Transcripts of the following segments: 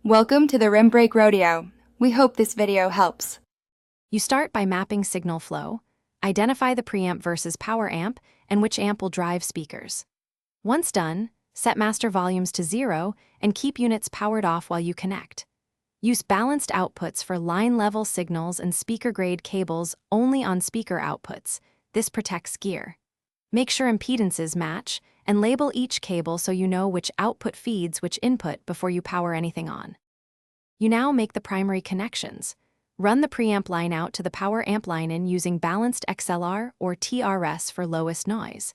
Welcome to the Rim Break Rodeo. We hope this video helps. You start by mapping signal flow, identify the preamp versus power amp, and which amp will drive speakers. Once done, set master volumes to 0 and keep units powered off while you connect. Use balanced outputs for line-level signals and speaker-grade cables only on speaker outputs. This protects gear. Make sure impedances match, and label each cable so you know which output feeds which input before you power anything on. You now make the primary connections. Run the preamp line out to the power amp line in using balanced XLR or TRS for lowest noise.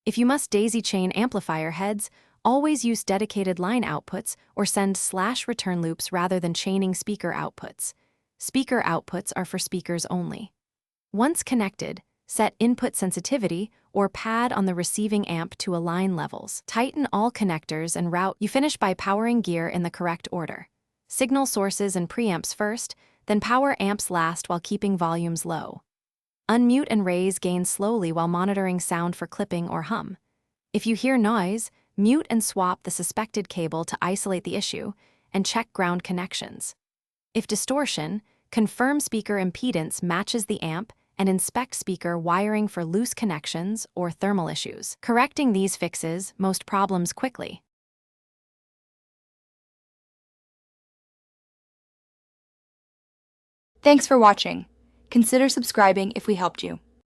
If you must daisy chain amplifier heads, always use dedicated line outputs or send /return loops rather than chaining speaker outputs. Speaker outputs are for speakers only. Once connected, set input sensitivity or pad on the receiving amp to align levels. Tighten all connectors and route. You finish by powering gear in the correct order. Signal sources and preamps first, then power amps last while keeping volumes low. Unmute and raise gain slowly while monitoring sound for clipping or hum. If you hear noise, mute and swap the suspected cable to isolate the issue, and check ground connections. If distortion, confirm speaker impedance matches the amp and inspect speaker wiring for loose connections or thermal issues. Correcting these fixes most problems quickly. Thanks for watching. Consider subscribing if we helped you.